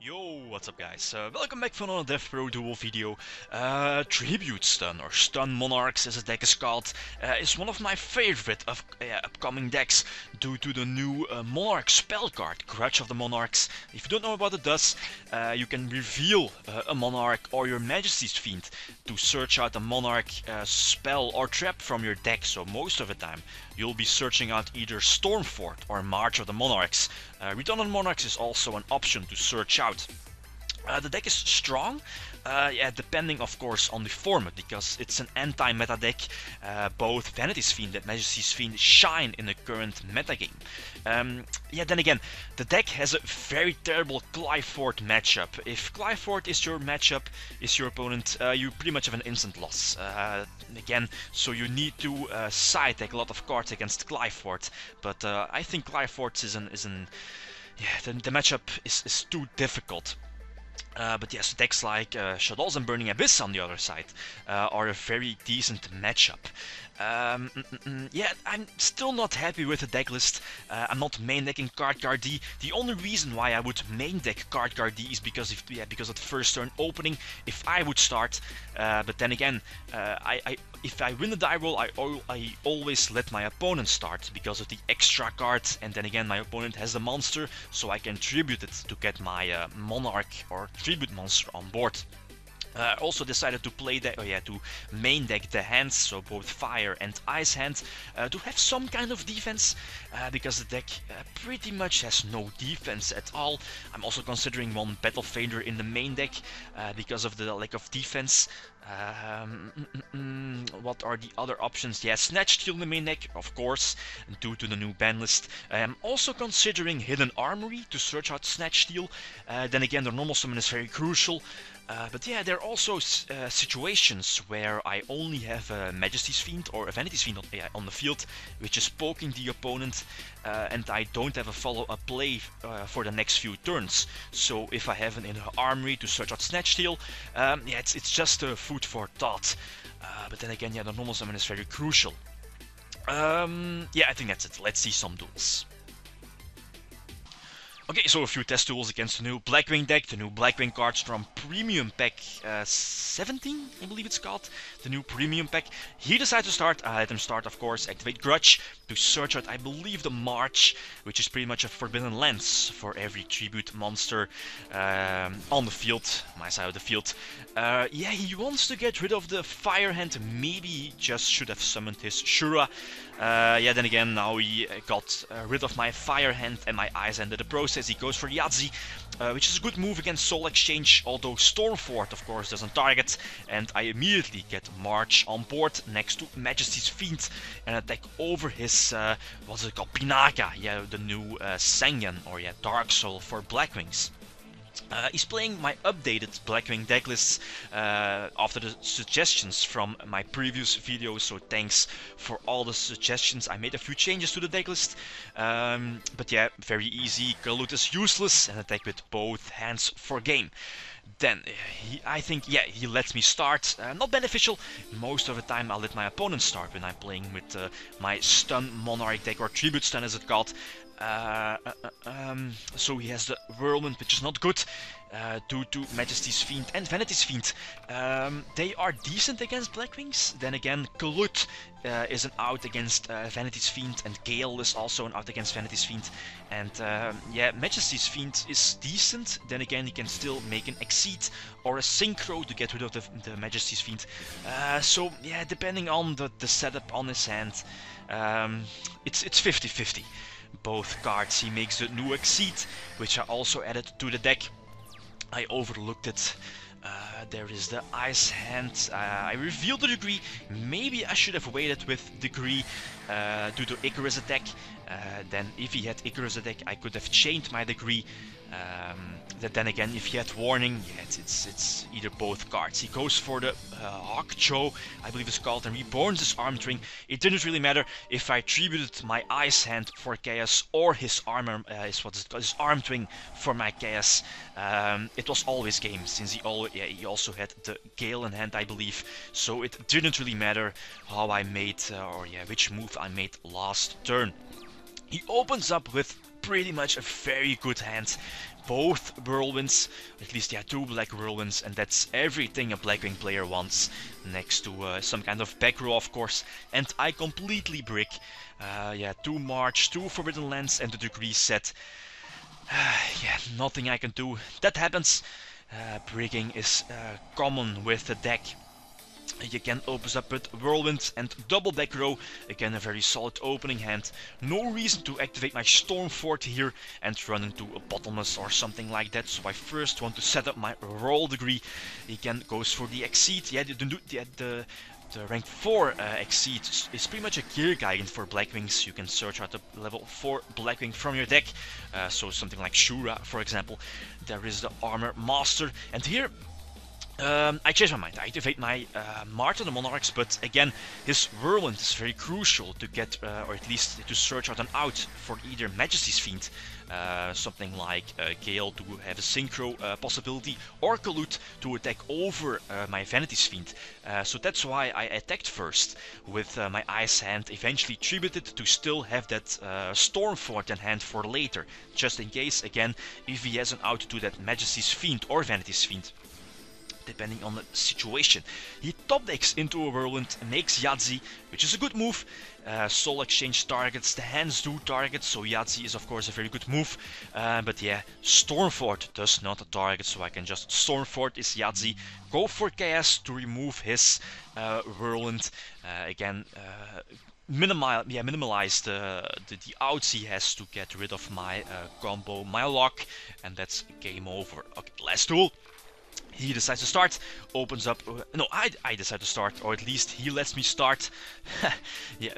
Yo, what's up guys? Welcome back for another Death Row Duel video. Tribute Stun, or Stun Monarchs as the deck is called, is one of my favorite upcoming decks due to the new Monarch spell card, Grudge of the Monarchs. If you don't know what it does, you can reveal a Monarch or your Majesty's Fiend to search out a Monarch spell or trap from your deck, so most of the time you'll be searching out either Stormfort or March of the Monarchs. Redundant Monarchs is also an option to search out. The deck is strong, depending of course on the format, because it's an anti-meta deck. Both Vanity's Fiend and Majesty's Fiend shine in the current metagame. Then again, the deck has a very terrible Qliphort matchup. If Qliphort is your matchup, is your opponent, you pretty much have an instant loss. Again, so you need to side deck a lot of cards against Qliphort, but I think Qliphort the matchup is too difficult. But yes, decks like Shadows and Burning Abyss on the other side are a very decent matchup. I'm still not happy with the deck list. I'm not main decking Khadgar D. The only reason why I would main deck Khadgar D is because of the first turn opening. If I would start, but then again, if I win the die roll, I always let my opponent start because of the extra card, and then again my opponent has the monster, so I can tribute it to get my Monarch or tribute monster on board. Also decided to play to main deck the hands, so both fire and ice hands, to have some kind of defense, because the deck pretty much has no defense at all. I'm also considering one Battle Fader in the main deck because of the lack of defense. What are the other options? Yeah, Snatch Steal in the main deck, of course, due to the new ban list. I am also considering Hidden Armory to search out Snatch Steal. Then again, the normal summon is very crucial. But yeah, there are also situations where I only have a Majesty's Fiend or a Vanity's Fiend on the field, which is poking the opponent, and I don't have a follow-up play for the next few turns. So if I have an Hidden Armory to search out Snatch Steal, it's just food for thought. But then again, the normal summon is very crucial. I think that's it. Let's see some duels. Okay, so a few test duels against the new Blackwing deck, the new Blackwing cards from Premium Pack 17, I believe it's called, the new Premium Pack. He decided to start, I let him start of course, activate Grudge to search out, I believe, the March, which is pretty much a Forbidden Lens for every tribute monster on the field, my side of the field. He wants to get rid of the Fire Hand, maybe he just should have summoned his Shura. Then again, now he got rid of my Fire Hand and my Ice Hand in the process. He goes for Yahtzee, which is a good move against Soul Exchange, although Stormfort of course doesn't target, and I immediately get March on board next to Majesty's Fiend and attack over his, what's it called, Pinaka, the new Sangyan, or Dark Soul for Blackwings. He's playing my updated Blackwing decklists after the suggestions from my previous videos, so thanks for all the suggestions. I made a few changes to the decklist, but very easy. Kalut is useless and attack with both hands for game. Then he lets me start. Not beneficial. Most of the time I'll let my opponent start when I'm playing with my Stun Monarch deck, or Tribute Stun as it's called. So he has the Whirlwind, which is not good due to Majesty's Fiend and Vanity's Fiend. They are decent against Blackwings. Then again, Kalut is an out against Vanity's Fiend, and Gale is also an out against Vanity's Fiend. And Majesty's Fiend is decent. Then again, he can still make an Exceed or a Synchro to get rid of the Majesty's Fiend. Depending on the setup on his hand, it's 50-50. Both cards. He makes the new Exceed, which I also added to the deck. I overlooked it. There is the Ice Hand. I revealed the Degree. Maybe I should have waited with Degree due to Icarus attack. Then if he had Icarus attack, I could have chained my Degree. Then again, if he had Warning, it's either both cards. He goes for the Hawkcho, I believe it's called, and reborns his Armed Ring. It didn't really matter if I tributed my Ice Hand for Chaos or his his Armed Ring for my Chaos. It was always game, since he also had the Gale in hand, I believe. So it didn't really matter how I made, which move I made last turn. He opens up with pretty much a very good hand, both whirlwinds, at least yeah, 2 black whirlwinds, and that's everything a Blackwing player wants, next to some kind of back row of course, and I completely brick. Yeah, 2 March, 2 Forbidden Lands and the degree set. Yeah, nothing I can do. That happens. Bricking is common with the deck. You can open up with Whirlwind and double back row. Again, a very solid opening hand. No reason to activate my Stormfort here and run into a Bottomless or something like that. So I first want to set up my roll degree. Again, goes for the Exceed. Yeah, the rank 4 Exceed is pretty much a gear guidance for Blackwings. You can search out a level 4 Blackwing from your deck. So something like Shura, for example. There is the Armor Master. And here, I changed my mind. I activate my March of the Monarchs, but again, his Whirlwind is very crucial to get, or at least to search out an out for either Majesty's Fiend, something like Gale to have a Synchro possibility, or Kalut to attack over my Vanity's Fiend. So that's why I attacked first with my Ice Hand, eventually tributed to still have that Stormfort in hand for later, just in case, again, if he has an out to that Majesty's Fiend or Vanity's Fiend, depending on the situation. He top decks into a Whirlwind, makes Yahtzee, which is a good move. Soul Exchange targets, the hands do target, so Yahtzee is of course a very good move. But yeah, Stormfort does not target, so I can just Stormfort is Yahtzee, go for Chaos to remove his Whirlwind. Again, minimalize the outs he has to get rid of my combo, my lock, and that's game over. Okay, last tool. He decides to start, opens up, no, I decide to start, or at least he lets me start. Yeah,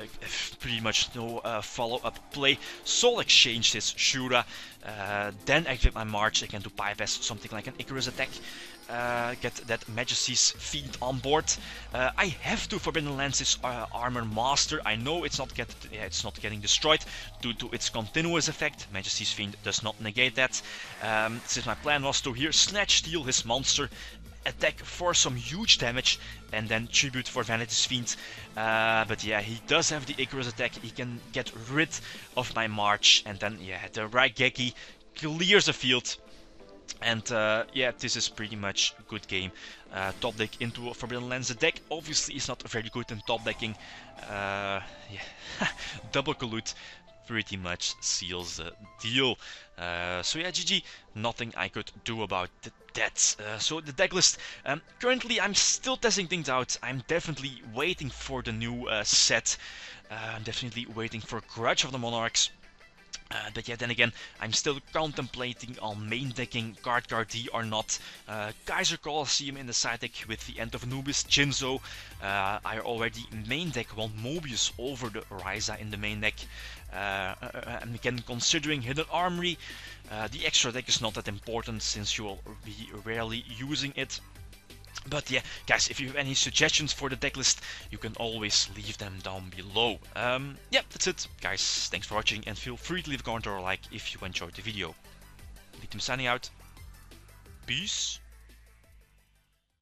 pretty much no follow-up play. Soul Exchange his Shura, then activate my March again to bypass something like an Icarus attack. Get that Majesty's Fiend on board. I have to Forbidden Lands his Armor Master. I know it's not getting destroyed due to its continuous effect. Majesty's Fiend does not negate that. Since my plan was to here Snatch Steal his monster, attack for some huge damage, and then tribute for Vanity's Fiend. But yeah, he does have the Icarus attack. He can get rid of my March, and then yeah, the Raigeki clears the field. And yeah, this is pretty much a good game. Top deck into a Forbidden Lands. The deck obviously is not very good in top decking. Yeah, double Kalut pretty much seals the deal. So yeah, GG, nothing I could do about that. So the deck list, currently I'm still testing things out. I'm definitely waiting for the new set. I'm definitely waiting for Grudge of the Monarchs. But yeah, then again, I'm still contemplating on main decking Guard D or not. Kaiser Colosseum in the side deck with the End of Anubis, Jinzo. I already main deck one Mobius over the Ryza in the main deck. And again, considering Hidden Armory, the extra deck is not that important since you will be rarely using it. But yeah, guys, if you have any suggestions for the deck list, you can always leave them down below. Yeah, that's it. Guys, thanks for watching, and feel free to leave a comment or a like if you enjoyed the video. Victim signing out. Peace.